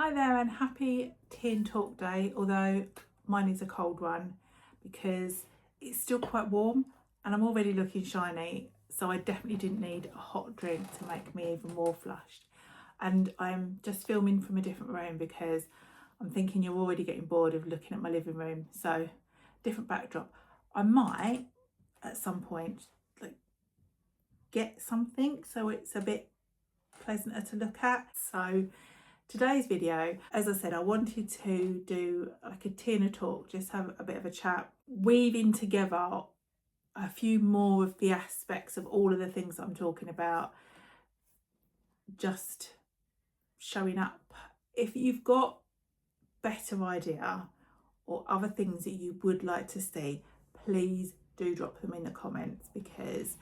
Hi there and happy Tin Talk Day, although mine is a cold one because it's still quite warm and I'm already looking shiny, so I definitely didn't need a hot drink to make me even more flushed. And I'm just filming from a different room because I'm thinking you're already getting bored of looking at my living room, so different backdrop. I might at some point get something so it's a bit pleasanter to look at. So today's video, as I said, I wanted to do like a Tina talk, just have a bit of a chat, weaving together a few more of the aspects of all of the things I'm talking about, just showing up. If you've got better idea or other things that you would like to see, please do drop them in the comments, because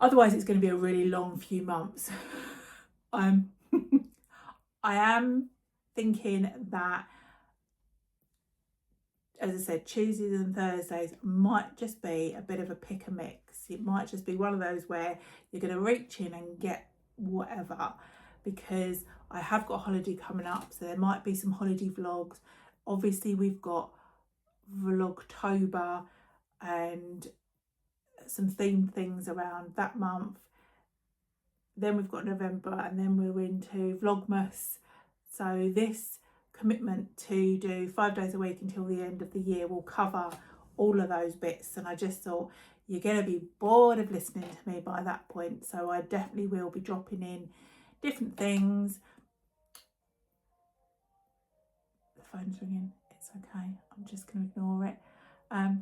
otherwise it's going to be a really long few months. I am thinking that, as I said, Tuesdays and Thursdays might just be a bit of a pick and mix. It might just be one of those where you're going to reach in and get whatever, because I have got a holiday coming up, so there might be some holiday vlogs. Obviously we've got Vlogtober and some themed things around that month. Then we've got November, and then we're into Vlogmas. So this commitment to do 5 days a week until the end of the year will cover all of those bits. And I just thought you're going to be bored of listening to me by that point, so I definitely will be dropping in different things. The phone's ringing, it's okay, I'm just going to ignore it.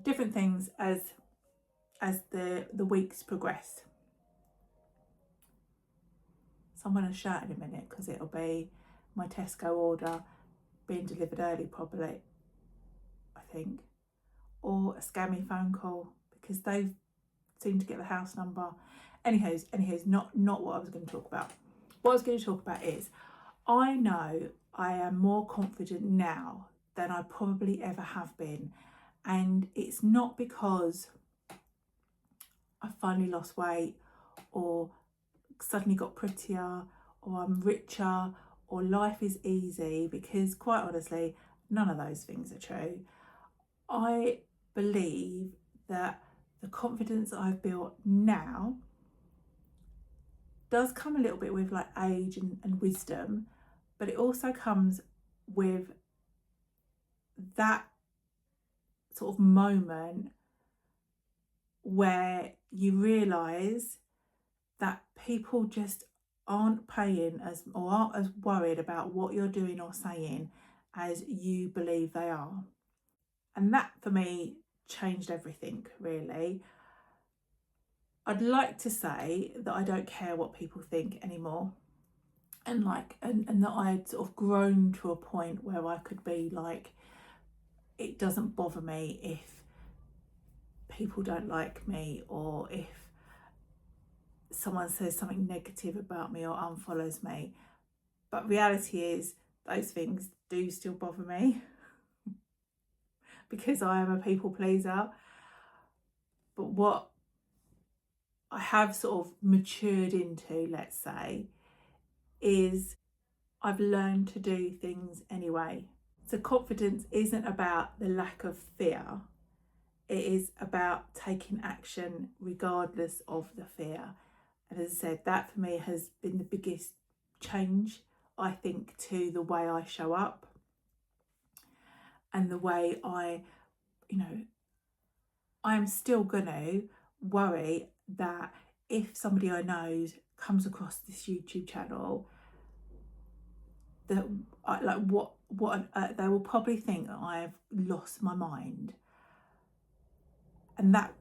Different things as the weeks progress. So I'm going to shout in a minute because it'll be my Tesco order being delivered early, probably, I think, or a scammy phone call because they seem to get the house number. Anyways, not what I was going to talk about. What I was going to talk about is, I know I am more confident now than I probably ever have been, and it's not because I finally lost weight or suddenly got prettier or I'm richer or life is easy, because quite honestly none of those things are true. I believe that the confidence I've built now does come a little bit with like age and wisdom, but it also comes with that sort of moment where you realise that people just aren't paying as, or aren't as worried about what you're doing or saying as you believe they are. And that for me changed everything, really. I'd like to say that I don't care what people think anymore, and that I'd sort of grown to a point where I could be like, it doesn't bother me if people don't like me, or if someone says something negative about me or unfollows me. But reality is those things do still bother me because I am a people pleaser. But what I have sort of matured into, let's say, is I've learned to do things anyway. So confidence isn't about the lack of fear. It is about taking action regardless of the fear. And as I said, that for me has been the biggest change, I think, to the way I show up and the way I am still going to worry that if somebody I know comes across this YouTube channel, that they will probably think that I've lost my mind, and that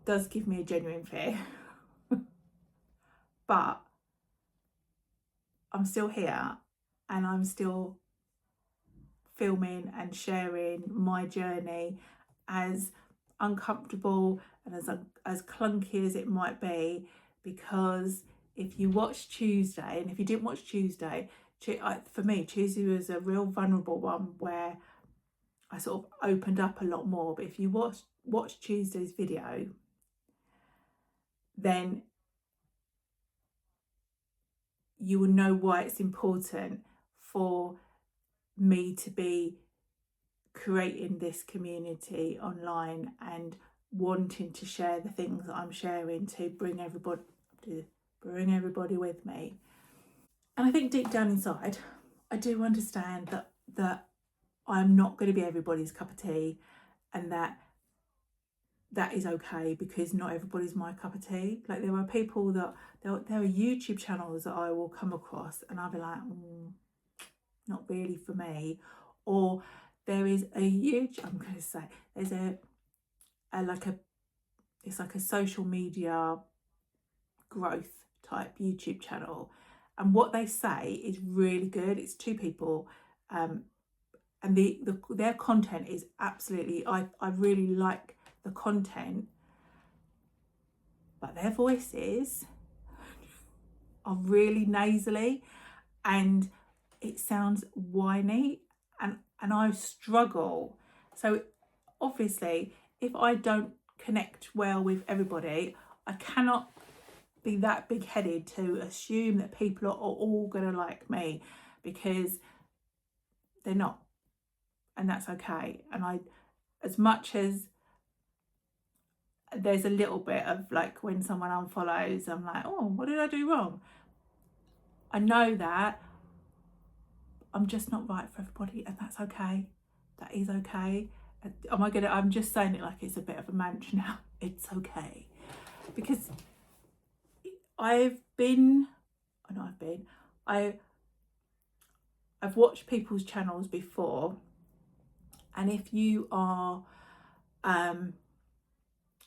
does give me a genuine fear. But I'm still here and I'm still filming and sharing my journey, as uncomfortable and as clunky as it might be, because if you watch Tuesday, and if you didn't watch Tuesday, for me Tuesday was a real vulnerable one where I sort of opened up a lot more. But if you watch Tuesday's video, then you will know why it's important for me to be creating this community online and wanting to share the things that I'm sharing to bring everybody with me. And I think deep down inside, I do understand that I'm not going to be everybody's cup of tea, and that is okay, because not everybody's my cup of tea. Like, there are people that there are YouTube channels that I will come across and I'll be like, not really for me. Or there is a huge, I'm going to say, there's it's like a social media growth type YouTube channel, and what they say is really good. It's two people, and their content is absolutely, I really like the content, but their voices are really nasally and it sounds whiny, and I struggle. So obviously, if I don't connect well with everybody, I cannot be that big-headed to assume that people are all going to like me, because they're not, and that's okay. And I, as much as there's a little bit of like, when someone unfollows, I'm like, oh, what did I do wrong? I know that I'm just not right for everybody, and that's okay. That is okay. I'm just saying it like it's a bit of a mantra now. It's okay. Because I've watched people's channels before, and if you are,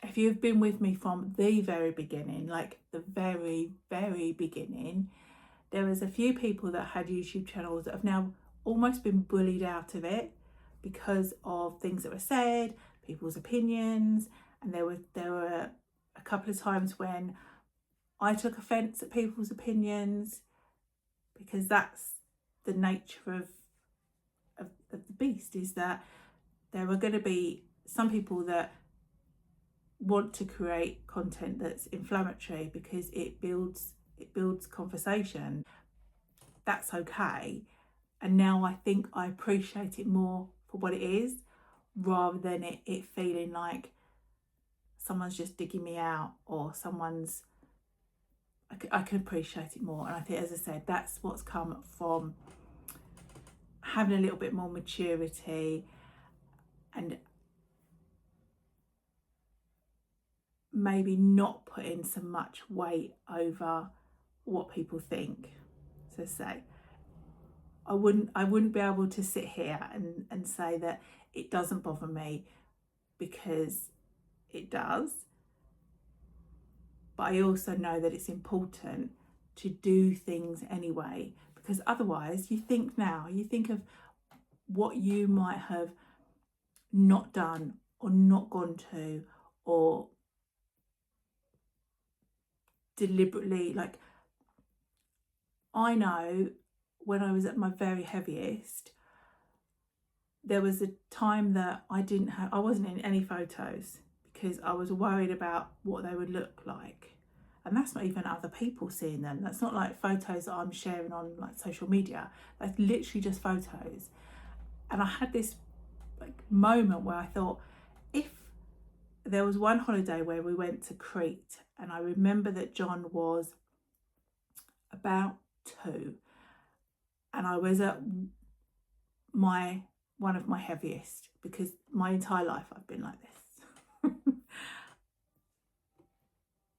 if you've been with me from the very beginning, like the very, very beginning, there was a few people that had YouTube channels that have now almost been bullied out of it because of things that were said, people's opinions. And there were a couple of times when I took offence at people's opinions, because that's the nature of the beast, is that there are going to be some people that want to create content that's inflammatory because it builds conversation. That's okay. And now I think I appreciate it more for what it is, rather than it feeling like someone's just digging me out, or I can appreciate it more. And I think, as I said, that's what's come from having a little bit more maturity, and maybe not putting so much weight over what people think. So say, I wouldn't be able to sit here and say that it doesn't bother me, because it does. But I also know that it's important to do things anyway, because otherwise you think of what you might have not done, or not gone to, or deliberately. Like, I know when I was at my very heaviest, there was a time that I wasn't in any photos, because I was worried about what they would look like. And that's not even other people seeing them. That's not like photos that I'm sharing on like social media. That's literally just photos. And I had this like moment where I thought, if there was one holiday where we went to Crete, and I remember that John was about 2, and I was at one of my heaviest, because my entire life I've been like this.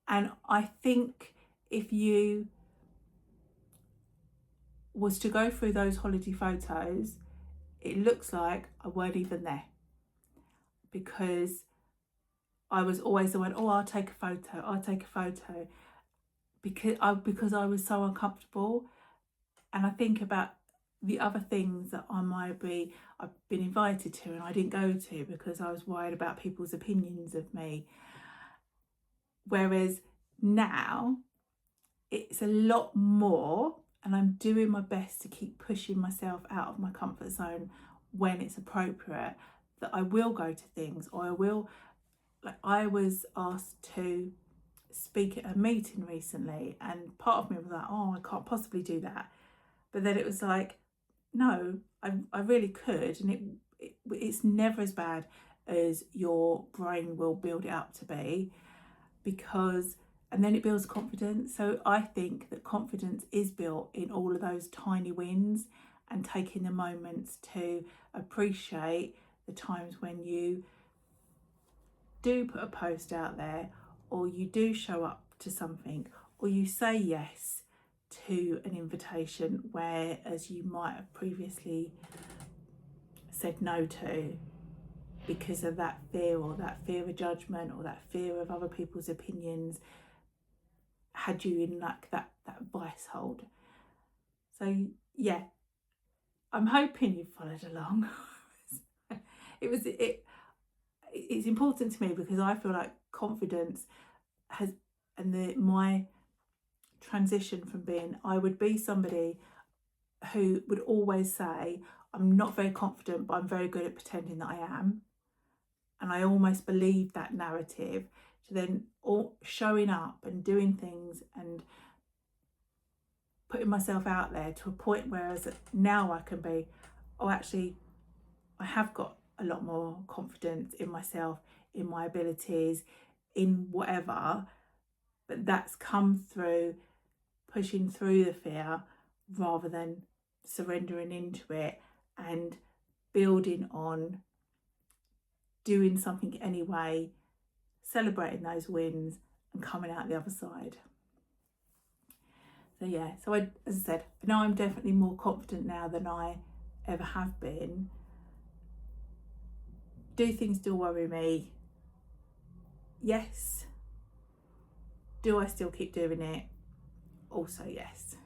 And I think if you was to go through those holiday photos, it looks like I weren't even there, because I was always the one, oh, I'll take a photo, because I was so uncomfortable. And I think about the other things that I've been invited to and I didn't go to, because I was worried about people's opinions of me. Whereas now it's a lot more, and I'm doing my best to keep pushing myself out of my comfort zone when it's appropriate, that I will go to things, or I was asked to speak at a meeting recently, and part of me was like, oh, I can't possibly do that. But then it was like, no, I really could, and it's never as bad as your brain will build it up to be, because and then it builds confidence. So I think that confidence is built in all of those tiny wins and taking the moments to appreciate the times when you do put a post out there, or you do show up to something, or you say yes to an invitation whereas you might have previously said no to, because of that fear, or that fear of judgment, or that fear of other people's opinions had you in like that vice hold. So yeah, I'm hoping you followed along. It's important to me because I feel like confidence has, and my transition from being, I would be somebody who would always say I'm not very confident, but I'm very good at pretending that I am, and I almost believe that narrative, to then all showing up and doing things and putting myself out there to a point whereas now I can be, oh actually I have got a lot more confidence in myself, in my abilities, in whatever, but that's come through pushing through the fear rather than surrendering into it and building on doing something anyway, celebrating those wins and coming out the other side. So yeah, so as I said, I know I'm definitely more confident now than I ever have been. Do things still worry me? Yes. Do I still keep doing it? Also yes.